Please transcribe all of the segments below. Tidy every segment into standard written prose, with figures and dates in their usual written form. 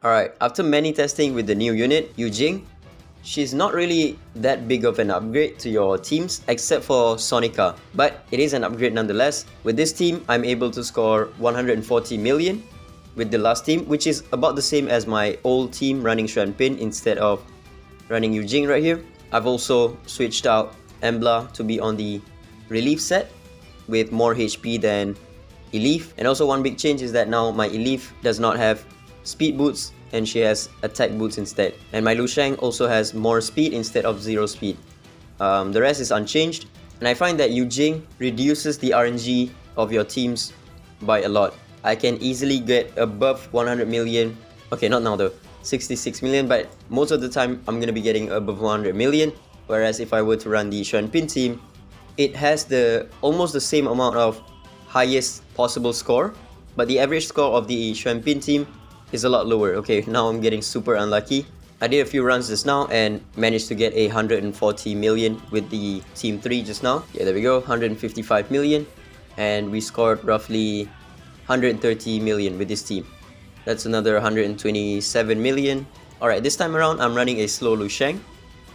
Alright, after many testing with the new unit, Yu Jing, she's not really that big of an upgrade to your teams except for Sonica, but it is an upgrade nonetheless. With this team, I'm able to score 140 million with the last team, which is about the same as my old team running Xuanpin instead of running Yu Jing right here. I've also switched out Embla to be on the relief set with more HP than Elif, and also one big change is that now my Elif does not have speed boots and she has attack boots instead, and my Lu Shang also has more speed instead of 0 speed. The rest is unchanged, and I find that Yu Jing reduces the RNG of your teams by a lot. I can easily get above 100 million, okay, not now though, 66 million, but most of the time I'm gonna be getting above 100 million, whereas if I were to run the Xuanpin team, it has almost the same amount of highest possible score, but the average score of the Xuanpin team is a lot lower. Okay, now I'm getting super unlucky. I did a few runs just now and managed to get 140 million with the team 3 just now. Yeah, there we go, 155 million, and we scored roughly 130 million with this team. That's another 127 million. Alright, this time around I'm running a slow Lu Shang,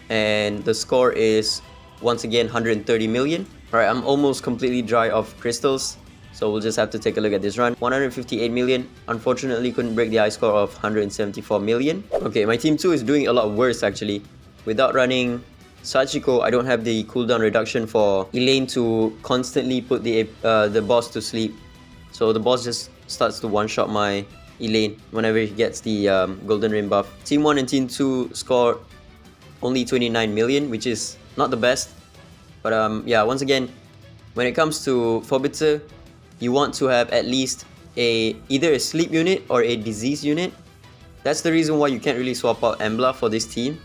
and the score is once again 130 million. Alright, I'm almost completely dry of crystals, so we'll just have to take a look at this run. 158 million. Unfortunately, couldn't break the high score of 174 million. Okay, my team 2 is doing a lot worse actually. Without running Sachiko, I don't have the cooldown reduction for Elaine to constantly put the boss to sleep. So the boss just starts to one-shot my Elaine whenever he gets the golden rim buff. Team 1 and Team 2 score only 29 million, which is not the best. But yeah, once again, when it comes to Phobetor, you want to have at least either a sleep unit or a disease unit. That's the reason why you can't really swap out Embla for this team.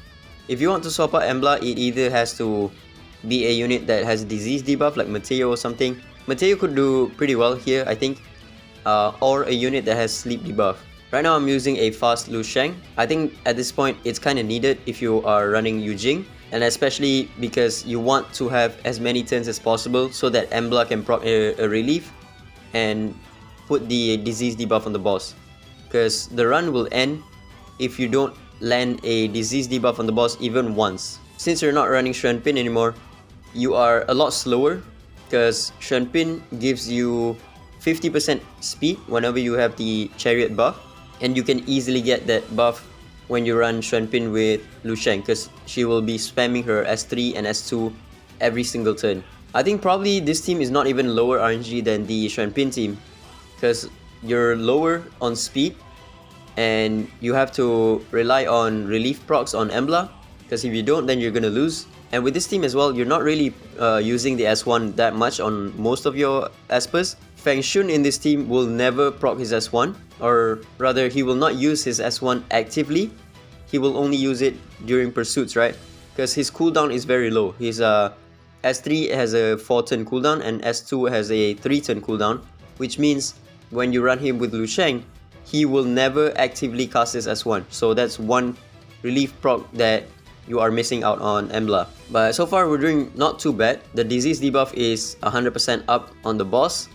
If you want to swap out Embla, it either has to be a unit that has disease debuff like Mateo or something. Mateo could do pretty well here, I think, or a unit that has sleep debuff. Right now I'm using a fast Lu Shang. I think at this point it's kind of needed if you are running Yu Jing, and especially because you want to have as many turns as possible so that Embla can proc a relief and put the disease debuff on the boss, because the run will end if you don't land a disease debuff on the boss even once. Since you're not running Xuanpin anymore, you are a lot slower, because Xuanpin gives you 50% speed whenever you have the chariot buff, and you can easily get that buff when you run Xuanpin with Lu Shang, because she will be spamming her S3 and S2 every single turn. I think probably this team is not even lower RNG than the Xuanpin team, because you're lower on speed and you have to rely on relief procs on Embla, because if you don't, then you're gonna lose. And with this team as well, you're not really using the S1 that much on most of your Espers. Feng Shun in this team will never proc his S1, or rather he will not use his S1 actively. He will only use it during pursuits, right? Because his cooldown is very low. His S3 has a 4-turn cooldown and S2 has a 3-turn cooldown, which means when you run him with Lu Shang, he will never actively cast his S1. So that's one relief proc that you are missing out on Embla. But so far we're doing not too bad. The disease debuff is 100% up on the boss,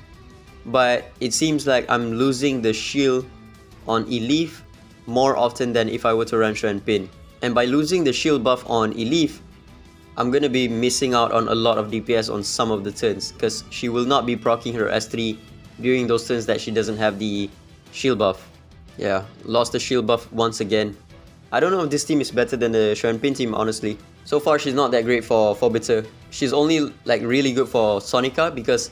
but it seems like I'm losing the shield on Elif more often than if I were to run Xuanpin. And by losing the shield buff on Elif, I'm gonna be missing out on a lot of DPS on some of the turns, because she will not be proccing her S3 during those turns that she doesn't have the shield buff. Yeah, lost the shield buff once again. I don't know if this team is better than the Xuanpin team, honestly. So far she's not that great for Phobetor. She's only like really good for Sonica, because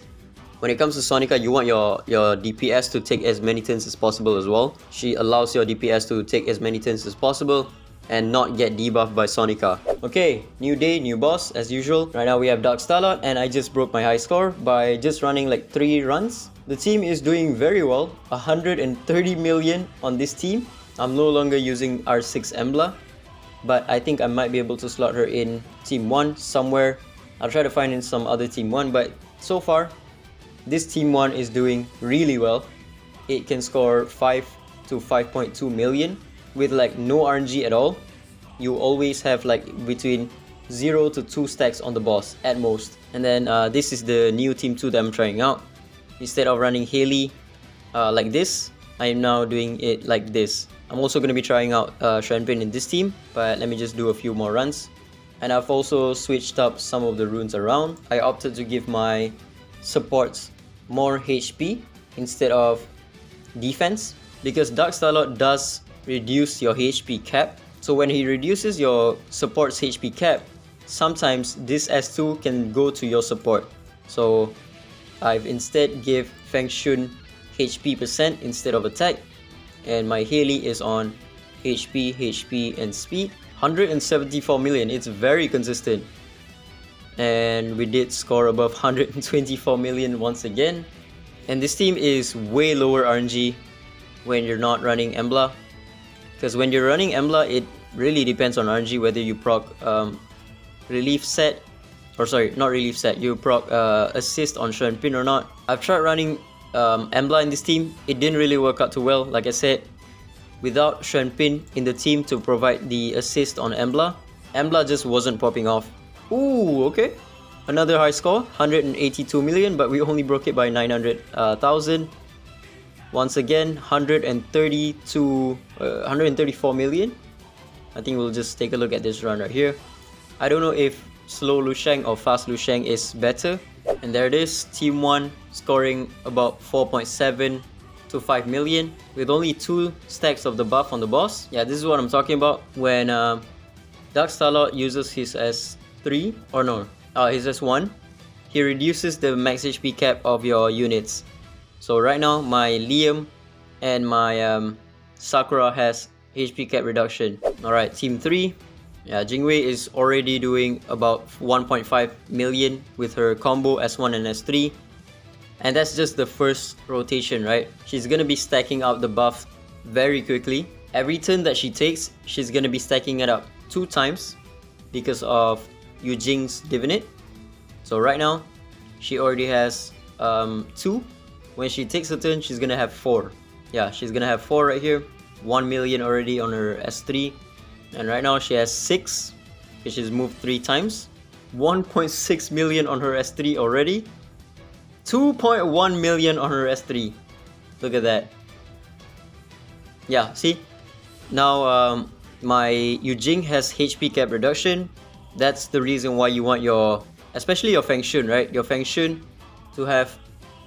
when it comes to Sonica, you want your DPS to take as many turns as possible as well. She allows your DPS to take as many turns as possible and not get debuffed by Sonica. Okay, new day, new boss as usual. Right now we have Dark Starlord, and I just broke my high score by just running like 3 runs. The team is doing very well, 130 million on this team. I'm no longer using R6 Embla, but I think I might be able to slot her in Team 1 somewhere. I'll try to find in some other Team 1, but so far, this Team 1 is doing really well. It can score 5 to 5.2 million with like no RNG at all. You always have like between 0 to 2 stacks on the boss at most. And then this is the new Team 2 that I'm trying out. Instead of running Haley like this, I am now doing it like this. I'm also going to be trying out Shenpin in this team, but let me just do a few more runs. And I've also switched up some of the runes around. I opted to give my supports more HP instead of defense, because Dark Starlord does reduce your HP cap. So when he reduces your support's HP cap, sometimes this S2 can go to your support. So I've instead give Feng Shun HP percent instead of attack, and my Haley is on HP, and speed. 174 million, it's very consistent. And we did score above 124 million once again. And this team is way lower RNG when you're not running Embla, because when you're running Embla, it really depends on RNG whether you proc relief set, or sorry, not relief set, you proc assist on Shenpin or not. I've tried running Embla in this team. It didn't really work out too well. Like I said, without Shenpin in the team to provide the assist on Embla, Embla just wasn't popping off. Ooh, okay. Another high score, 182 million, but we only broke it by 900,000. Once again, 134 million. I think we'll just take a look at this run right here. I don't know if slow Lusheng or fast Lusheng is better. And there it is, Team 1 scoring about 4.7 to 5 million with only 2 stacks of the buff on the boss. Yeah, this is what I'm talking about. When Dark Starlord uses his S3, or no, his S1, he reduces the max HP cap of your units. So right now, my Liam and my Sakura has HP cap reduction. Alright, Team 3. Yeah, Jingwei is already doing about 1.5 million with her combo S1 and S3. And that's just the first rotation, right? She's gonna be stacking up the buff very quickly. Every turn that she takes, she's gonna be stacking it up 2 times because of Yu Jing's Divinate. So right now, she already has 2. When she takes a turn, she's gonna have 4. Yeah, she's gonna have 4 right here. 1 million already on her S3. And right now she has 6, because she's moved 3 times. 1.6 million on her S3 already. 2.1 million on her S3. Look at that. Yeah, see? Now my Yu Jing has HP cap reduction. That's the reason why you want your, especially your Feng Shun, right? Your Feng Shun to have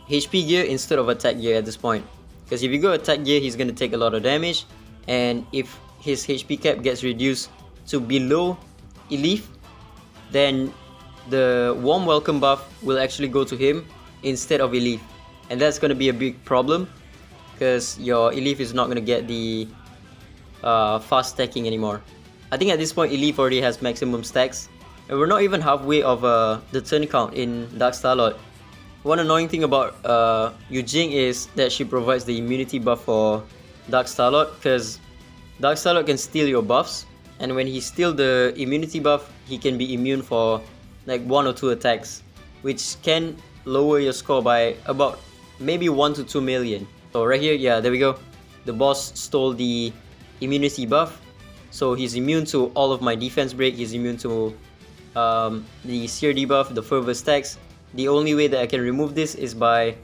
HP gear instead of attack gear at this point. Because if you go attack gear, he's going to take a lot of damage. And if his HP cap gets reduced to below Elif, then the warm welcome buff will actually go to him instead of Elif. And that's going to be a big problem, because your Elif is not going to get the fast stacking anymore. I think at this point Elif already has maximum stacks. And we're not even halfway of the turn count in Dark Starlord. One annoying thing about Yu Jing is that she provides the immunity buff for Dark Starlord, because Dark Starlord can steal your buffs, and when he steals the immunity buff, he can be immune for like 1 or 2 attacks, which can lower your score by about maybe 1 to 2 million. So right here, yeah, there we go. The boss stole the immunity buff, so he's immune to all of my defense break. He's immune to the seer debuff, the fervor stacks. The only way that I can remove this is by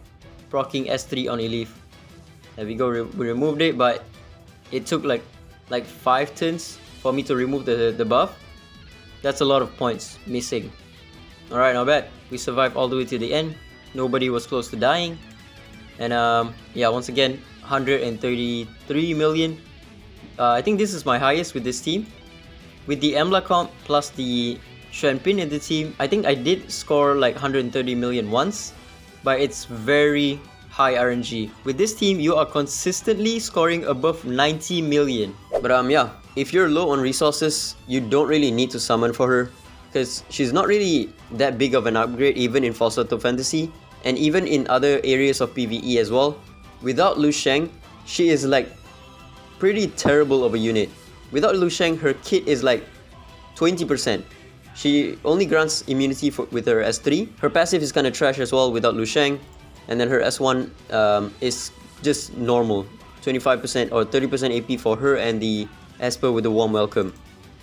proccing S3 on Elif. There we go, we removed it, but it took like 5 turns for me to remove the buff. That's a lot of points missing. Alright, not bad. We survived all the way to the end. Nobody was close to dying. And yeah, once again, 133 million. I think this is my highest with this team. With the Embla comp plus the Shenpin in the team, I think I did score like 130 million once, but it's very high RNG. With this team, you are consistently scoring above 90 million. But yeah, if you're low on resources, you don't really need to summon for her, because she's not really that big of an upgrade even in Phobetor Fantasy, and even in other areas of PvE as well. Without Lusheng, she is like pretty terrible of a unit. Without Lusheng, her kit is like 20%. She only grants immunity with her S3. Her passive is kind of trash as well without Lusheng. And then her S1 is just normal. 25% or 30% AP for her and the Esper with the warm welcome.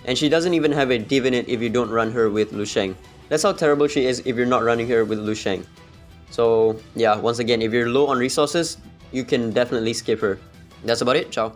And she doesn't even have a Divinate if you don't run her with Lusheng. That's how terrible she is if you're not running her with Lusheng. So yeah, once again, if you're low on resources, you can definitely skip her. That's about it. Ciao.